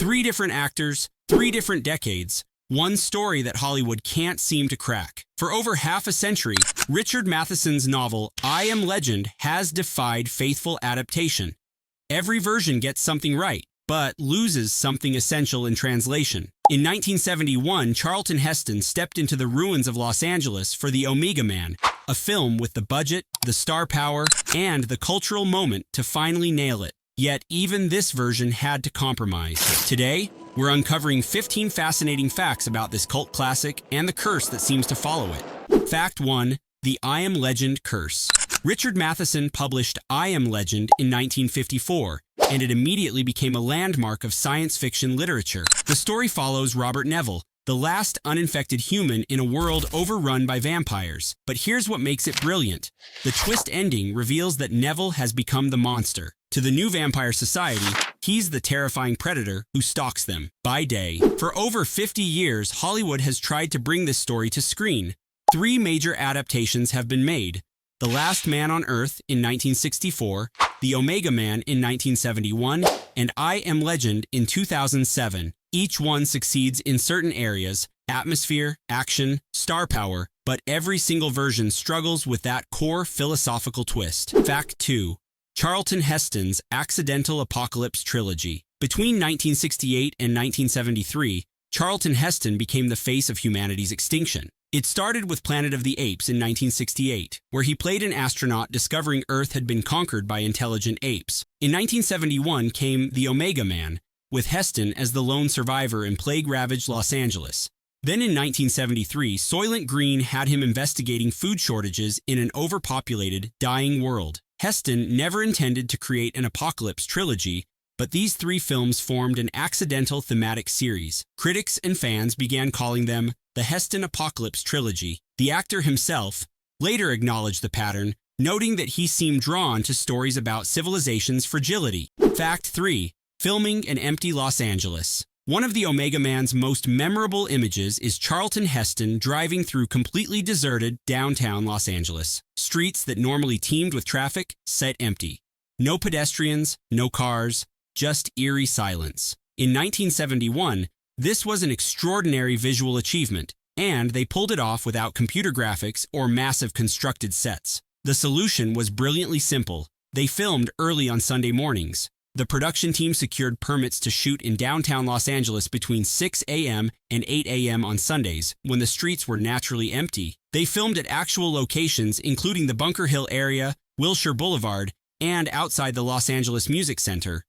Three different actors, three different decades, one story that Hollywood can't seem to crack. For over half a century, Richard Matheson's novel, I Am Legend, has defied faithful adaptation. Every version gets something right, but loses something essential in translation. In 1971, Charlton Heston stepped into the ruins of Los Angeles for The Omega Man, a film with the budget, the star power, and the cultural moment to finally nail it. Yet even this version had to compromise. Today, we're uncovering 15 fascinating facts about this cult classic and the curse that seems to follow it. Fact 1. The I Am Legend Curse. Richard Matheson published I Am Legend in 1954, and it immediately became a landmark of science fiction literature. The story follows Robert Neville, the last uninfected human in a world overrun by vampires. But here's what makes it brilliant. The twist ending reveals that Neville has become the monster. To the new vampire society, he's the terrifying predator who stalks them by day. For over 50 years, Hollywood has tried to bring this story to screen. 3 major adaptations have been made. The Last Man on Earth in 1964, The Omega Man in 1971, and I Am Legend in 2007. Each one succeeds in certain areas, atmosphere, action, star power, but every single version struggles with that core philosophical twist. Fact 2. Charlton Heston's Accidental Apocalypse Trilogy. Between 1968 and 1973, Charlton Heston became the face of humanity's extinction. It started with Planet of the Apes in 1968, where he played an astronaut discovering Earth had been conquered by intelligent apes. In 1971 came The Omega Man, with Heston as the lone survivor in plague-ravaged Los Angeles. Then in 1973, Soylent Green had him investigating food shortages in an overpopulated, dying world. Heston never intended to create an apocalypse trilogy, but these 3 films formed an accidental thematic series. Critics and fans began calling them the Heston Apocalypse Trilogy. The actor himself later acknowledged the pattern, noting that he seemed drawn to stories about civilization's fragility. Fact 3. Filming an empty Los Angeles. One of the Omega Man's most memorable images is Charlton Heston driving through completely deserted downtown Los Angeles. Streets that normally teemed with traffic set empty. No pedestrians, no cars, just eerie silence. In 1971, this was an extraordinary visual achievement, and they pulled it off without computer graphics or massive constructed sets. The solution was brilliantly simple. They filmed early on Sunday mornings. The production team secured permits to shoot in downtown Los Angeles between 6 a.m. and 8 a.m. on Sundays, when the streets were naturally empty. They filmed at actual locations, including the Bunker Hill area, Wilshire Boulevard, and outside the Los Angeles Music Center.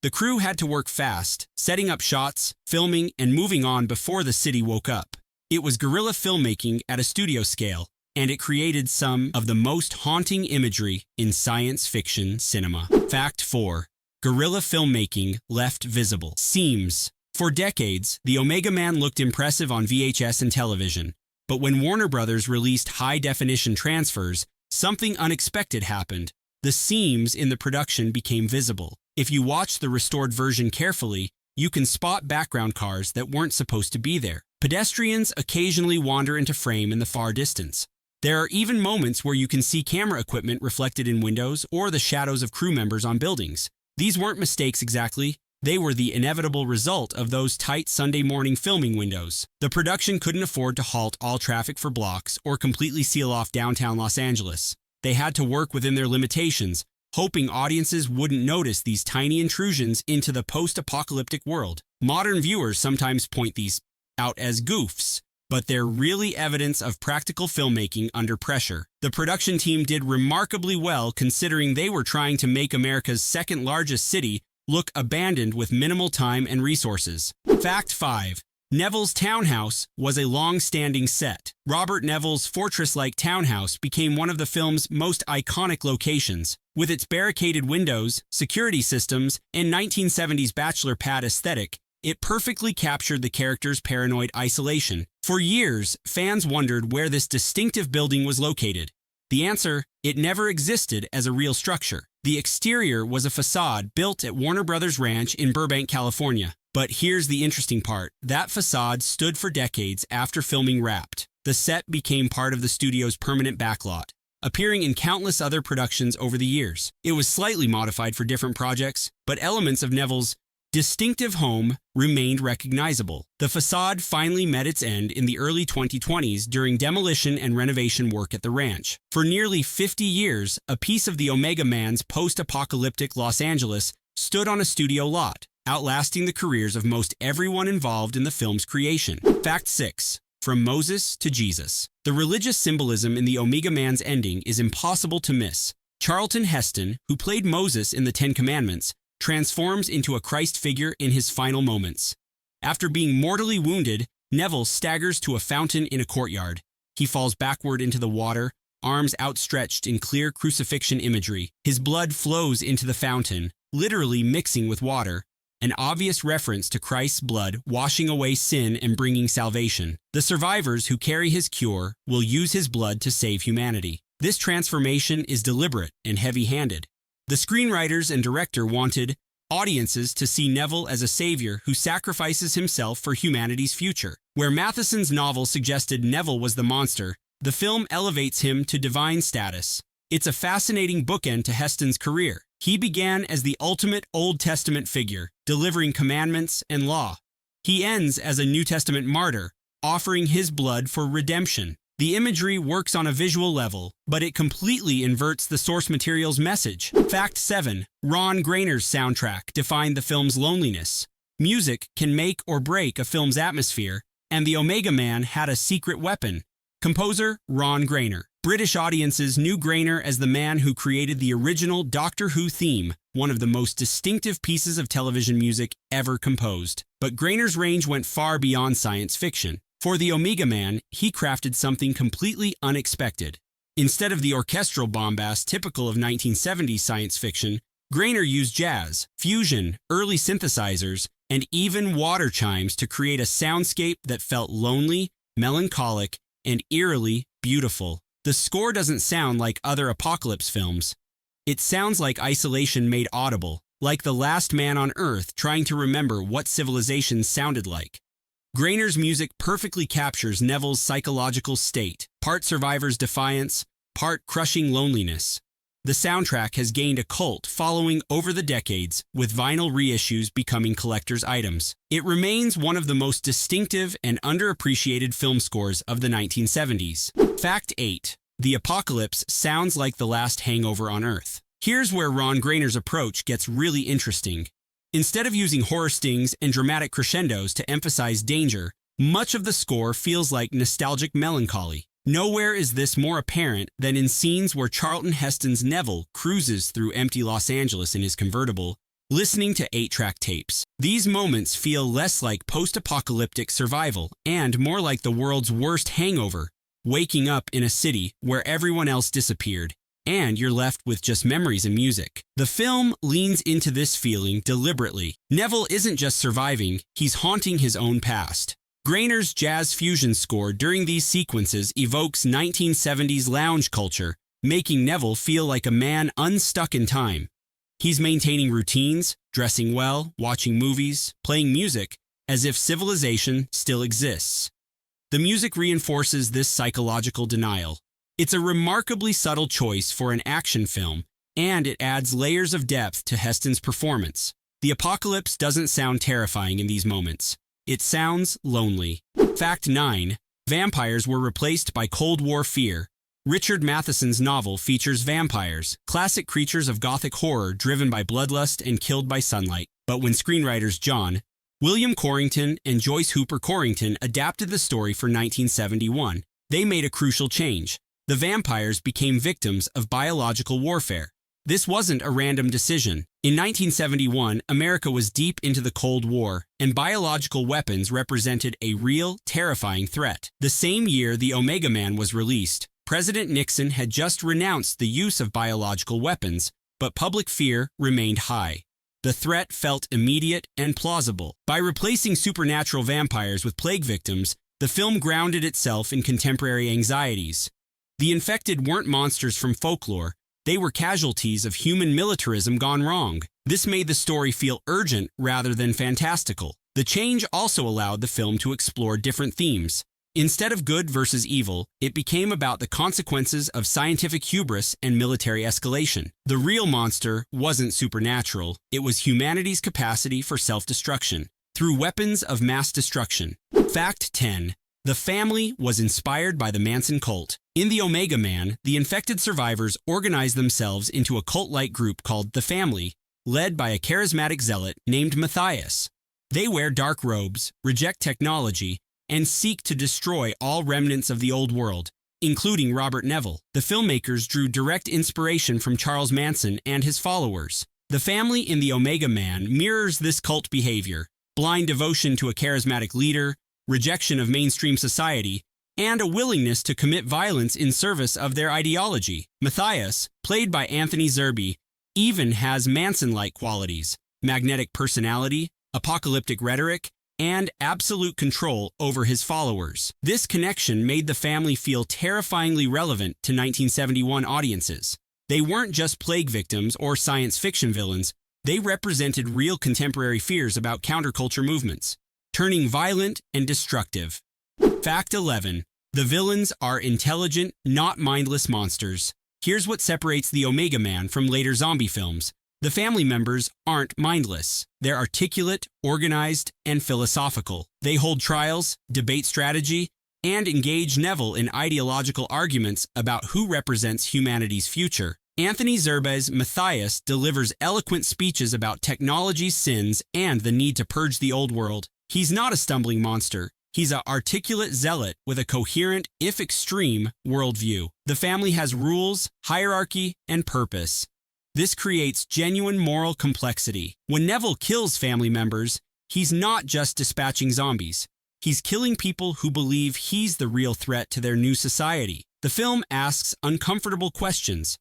The crew had to work fast, setting up shots, filming, and moving on before the city woke up. It was guerrilla filmmaking at a studio scale, and it created some of the most haunting imagery in science fiction cinema. Fact 4. Guerrilla filmmaking left visible seams. For decades, The Omega Man looked impressive on VHS and television. But when Warner Brothers released high-definition transfers, something unexpected happened. The seams in the production became visible. If you watch the restored version carefully, you can spot background cars that weren't supposed to be there. Pedestrians occasionally wander into frame in the far distance. There are even moments where you can see camera equipment reflected in windows or the shadows of crew members on buildings. These weren't mistakes exactly. They were the inevitable result of those tight Sunday morning filming windows. The production couldn't afford to halt all traffic for blocks or completely seal off downtown Los Angeles. They had to work within their limitations, hoping audiences wouldn't notice these tiny intrusions into the post-apocalyptic world. Modern viewers sometimes point these out as goofs, but they're really evidence of practical filmmaking under pressure. The production team did remarkably well considering they were trying to make America's second-largest city look abandoned with minimal time and resources. Fact 5. Neville's townhouse was a long-standing set. Robert Neville's fortress-like townhouse became one of the film's most iconic locations. With its barricaded windows, security systems, and 1970s bachelor pad aesthetic, it perfectly captured the character's paranoid isolation. For years, fans wondered where this distinctive building was located. The answer: it never existed as a real structure. The exterior was a facade built at Warner Brothers Ranch in Burbank, California. But here's the interesting part. That facade stood for decades after filming wrapped. The set became part of the studio's permanent backlot, appearing in countless other productions over the years. It was slightly modified for different projects, but elements of Neville's distinctive home remained recognizable. The facade finally met its end in the early 2020s during demolition and renovation work at the ranch. For nearly 50 years, a piece of the Omega Man's post-apocalyptic Los Angeles stood on a studio lot, outlasting the careers of most everyone involved in the film's creation. Fact 6. From Moses to Jesus. The religious symbolism in the Omega Man's ending is impossible to miss. Charlton Heston, who played Moses in the Ten Commandments, transforms into a Christ figure in his final moments. After being mortally wounded, Neville staggers to a fountain in a courtyard. He falls backward into the water, arms outstretched in clear crucifixion imagery. His blood flows into the fountain, literally mixing with water, an obvious reference to Christ's blood washing away sin and bringing salvation. The survivors who carry his cure will use his blood to save humanity. This transformation is deliberate and heavy-handed. The screenwriters and director wanted audiences to see Neville as a savior who sacrifices himself for humanity's future. Where Matheson's novel suggested Neville was the monster, the film elevates him to divine status. It's a fascinating bookend to Heston's career. He began as the ultimate Old Testament figure, delivering commandments and law. He ends as a New Testament martyr, offering his blood for redemption. The imagery works on a visual level, but it completely inverts the source material's message. Fact 7. Ron Grainer's soundtrack defined the film's loneliness. Music can make or break a film's atmosphere, and the Omega Man had a secret weapon. Composer Ron Grainer. British audiences knew Grainer as the man who created the original Doctor Who theme, one of the most distinctive pieces of television music ever composed. But Grainer's range went far beyond science fiction. For the Omega Man, he crafted something completely unexpected. Instead of the orchestral bombast typical of 1970s science fiction, Grainer used jazz, fusion, early synthesizers, and even water chimes to create a soundscape that felt lonely, melancholic, and eerily beautiful. The score doesn't sound like other apocalypse films. It sounds like isolation made audible, like the last man on Earth trying to remember what civilization sounded like. Grainer's music perfectly captures Neville's psychological state, part survivor's defiance, part crushing loneliness. The soundtrack has gained a cult following over the decades, with vinyl reissues becoming collector's items. It remains one of the most distinctive and underappreciated film scores of the 1970s. Fact 8. The apocalypse sounds like the last hangover on Earth. Here's where Ron Grainer's approach gets really interesting. Instead of using horror stings and dramatic crescendos to emphasize danger, much of the score feels like nostalgic melancholy. Nowhere is this more apparent than in scenes where Charlton Heston's Neville cruises through empty Los Angeles in his convertible, listening to 8-track tapes. These moments feel less like post-apocalyptic survival and more like the world's worst hangover, waking up in a city where everyone else disappeared, and you're left with just memories and music. The film leans into this feeling deliberately. Neville isn't just surviving, he's haunting his own past. Grainer's jazz fusion score during these sequences evokes 1970s lounge culture, making Neville feel like a man unstuck in time. He's maintaining routines, dressing well, watching movies, playing music, as if civilization still exists. The music reinforces this psychological denial. It's a remarkably subtle choice for an action film, and it adds layers of depth to Heston's performance. The apocalypse doesn't sound terrifying in these moments. It sounds lonely. Fact 9. Vampires were replaced by Cold War fear. Richard Matheson's novel features vampires, classic creatures of Gothic horror driven by bloodlust and killed by sunlight. But when screenwriters John William Corrington and Joyce Hooper Corrington adapted the story for 1971, they made a crucial change. The vampires became victims of biological warfare. This wasn't a random decision. In 1971, America was deep into the Cold War, and biological weapons represented a real, terrifying threat. The same year the Omega Man was released, President Nixon had just renounced the use of biological weapons, but public fear remained high. The threat felt immediate and plausible. By replacing supernatural vampires with plague victims, the film grounded itself in contemporary anxieties. The infected weren't monsters from folklore. They were casualties of human militarism gone wrong. This made the story feel urgent rather than fantastical. The change also allowed the film to explore different themes. Instead of good versus evil, it became about the consequences of scientific hubris and military escalation. The real monster wasn't supernatural, it was humanity's capacity for self-destruction through weapons of mass destruction. Fact 10. The family was inspired by the Manson cult. In The Omega Man, the infected survivors organized themselves into a cult-like group called The Family, led by a charismatic zealot named Matthias. They wear dark robes, reject technology, and seek to destroy all remnants of the old world, including Robert Neville. The filmmakers drew direct inspiration from Charles Manson and his followers. The family in The Omega Man mirrors this cult behavior: blind devotion to a charismatic leader, rejection of mainstream society, and a willingness to commit violence in service of their ideology. Matthias, played by Anthony Zerbe, even has Manson-like qualities: magnetic personality, apocalyptic rhetoric, and absolute control over his followers. This connection made the family feel terrifyingly relevant to 1971 audiences. They weren't just plague victims or science fiction villains, they represented real contemporary fears about counterculture movements, turning violent and destructive. Fact 11. The villains are intelligent, not mindless monsters. Here's what separates The Omega Man from later zombie films. The family members aren't mindless. They're articulate, organized, and philosophical. They hold trials, debate strategy, and engage Neville in ideological arguments about who represents humanity's future. Anthony Zerbe's Matthias delivers eloquent speeches about technology's sins and the need to purge the old world. He's not a stumbling monster. He's an articulate zealot with a coherent, if extreme, worldview. The family has rules, hierarchy, and purpose. This creates genuine moral complexity. When Neville kills family members, he's not just dispatching zombies. He's killing people who believe he's the real threat to their new society. The film asks uncomfortable questions.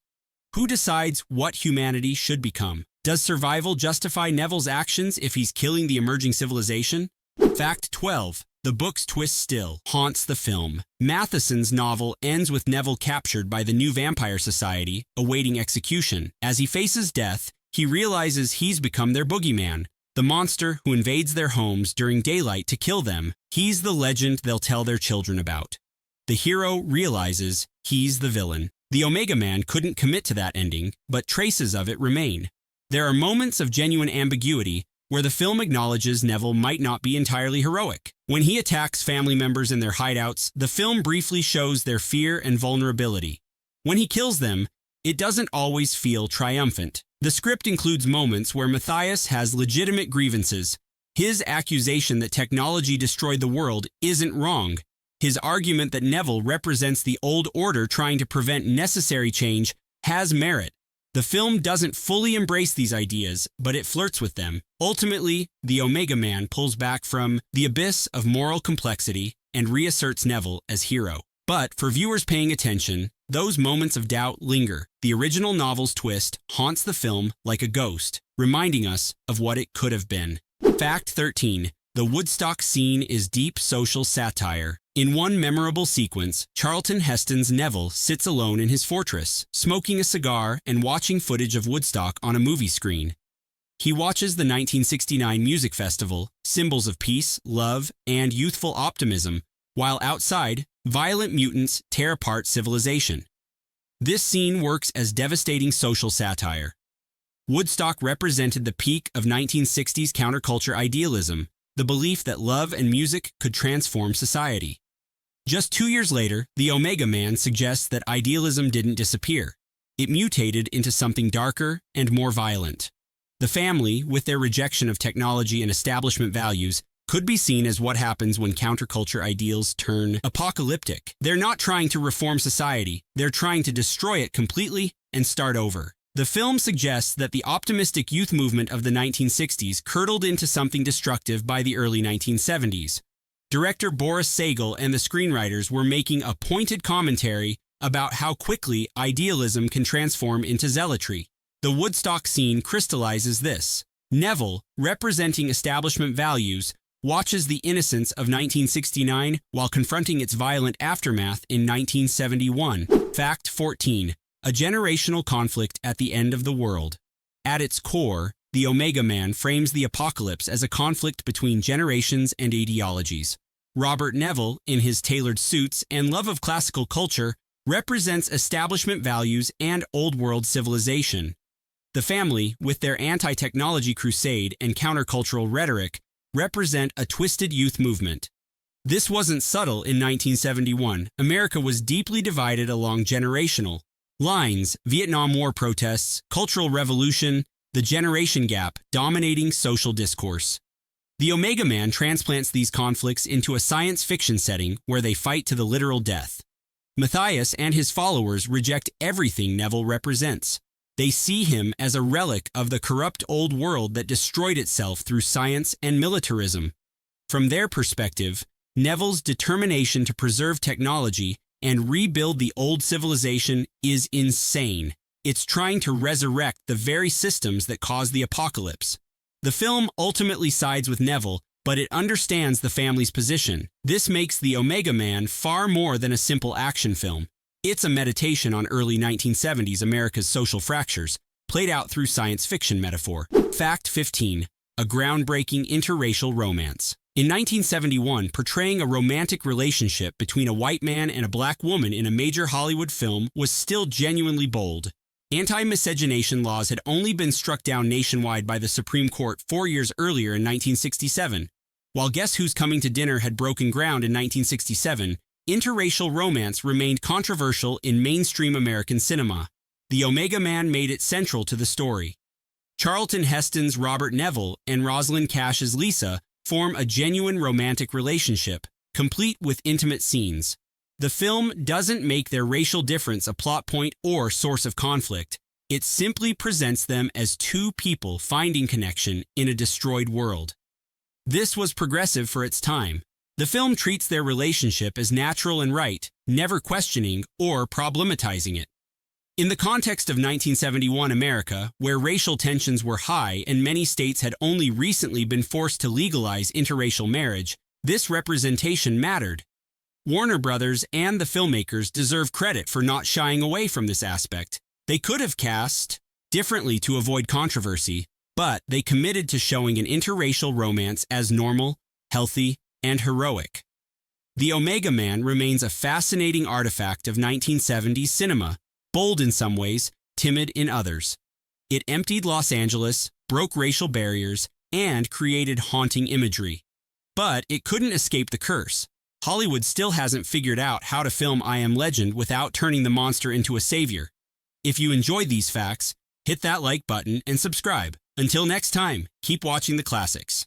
Who decides what humanity should become? Does survival justify Neville's actions if he's killing the emerging civilization? Fact 12. The book's twist still haunts the film. Matheson's novel ends with Neville captured by the new vampire society, awaiting execution. As he faces death, he realizes he's become their boogeyman, the monster who invades their homes during daylight to kill them. He's the legend they'll tell their children about. The hero realizes he's the villain. The Omega Man couldn't commit to that ending, but traces of it remain. There are moments of genuine ambiguity where the film acknowledges Neville might not be entirely heroic. When he attacks family members in their hideouts, the film briefly shows their fear and vulnerability. When he kills them, it doesn't always feel triumphant. The script includes moments where Matthias has legitimate grievances. His accusation that technology destroyed the world isn't wrong. His argument that Neville represents the old order trying to prevent necessary change has merit. The film doesn't fully embrace these ideas, but it flirts with them. Ultimately, The Omega Man pulls back from the abyss of moral complexity and reasserts Neville as hero. But for viewers paying attention, those moments of doubt linger. The original novel's twist haunts the film like a ghost, reminding us of what it could have been. Fact 13. The Woodstock scene is deep social satire. In one memorable sequence, Charlton Heston's Neville sits alone in his fortress, smoking a cigar and watching footage of Woodstock on a movie screen. He watches the 1969 music festival, symbols of peace, love, and youthful optimism, while outside, violent mutants tear apart civilization. This scene works as devastating social satire. Woodstock represented the peak of 1960s counterculture idealism, the belief that love and music could transform society. Just 2 years later, The Omega Man suggests that idealism didn't disappear. It mutated into something darker and more violent. The family, with their rejection of technology and establishment values, could be seen as what happens when counterculture ideals turn apocalyptic. They're not trying to reform society, they're trying to destroy it completely and start over. The film suggests that the optimistic youth movement of the 1960s curdled into something destructive by the early 1970s. Director Boris Sagal and the screenwriters were making a pointed commentary about how quickly idealism can transform into zealotry. The Woodstock scene crystallizes this. Neville, representing establishment values, watches the innocence of 1969 while confronting its violent aftermath in 1971. Fact 14. A generational conflict at the end of the world. At its core, The Omega Man frames the apocalypse as a conflict between generations and ideologies. Robert Neville, in his tailored suits and love of classical culture, represents establishment values and old-world civilization. The family, with their anti-technology crusade and countercultural rhetoric, represent a twisted youth movement. This wasn't subtle in 1971. America was deeply divided along generational lines: Vietnam War protests, cultural revolution, the generation gap dominating social discourse. The Omega Man transplants these conflicts into a science fiction setting where they fight to the literal death. Matthias and his followers reject everything Neville represents. They see him as a relic of the corrupt old world that destroyed itself through science and militarism. From their perspective, Neville's determination to preserve technology and rebuild the old civilization is insane. It's trying to resurrect the very systems that caused the apocalypse. The film ultimately sides with Neville, but it understands the family's position. This makes The Omega Man far more than a simple action film. It's a meditation on early 1970s America's social fractures, played out through science fiction metaphor. Fact 15. A groundbreaking interracial romance. In 1971, portraying a romantic relationship between a white man and a black woman in a major Hollywood film was still genuinely bold. Anti-miscegenation laws had only been struck down nationwide by the Supreme Court 4 years earlier in 1967. While Guess Who's Coming to Dinner had broken ground in 1967, interracial romance remained controversial in mainstream American cinema. The Omega Man made it central to the story. Charlton Heston's Robert Neville and Rosalind Cash's Lisa form a genuine romantic relationship, complete with intimate scenes. The film doesn't make their racial difference a plot point or source of conflict. It simply presents them as two people finding connection in a destroyed world. This was progressive for its time. The film treats their relationship as natural and right, never questioning or problematizing it. In the context of 1971 America, where racial tensions were high and many states had only recently been forced to legalize interracial marriage, this representation mattered. Warner Brothers and the filmmakers deserve credit for not shying away from this aspect. They could have cast differently to avoid controversy, but they committed to showing an interracial romance as normal, healthy, and heroic. The Omega Man remains a fascinating artifact of 1970s cinema, bold in some ways, timid in others. It emptied Los Angeles, broke racial barriers, and created haunting imagery. But it couldn't escape the curse. Hollywood still hasn't figured out how to film I Am Legend without turning the monster into a savior. If you enjoyed these facts, hit that like button and subscribe. Until next time, keep watching the classics.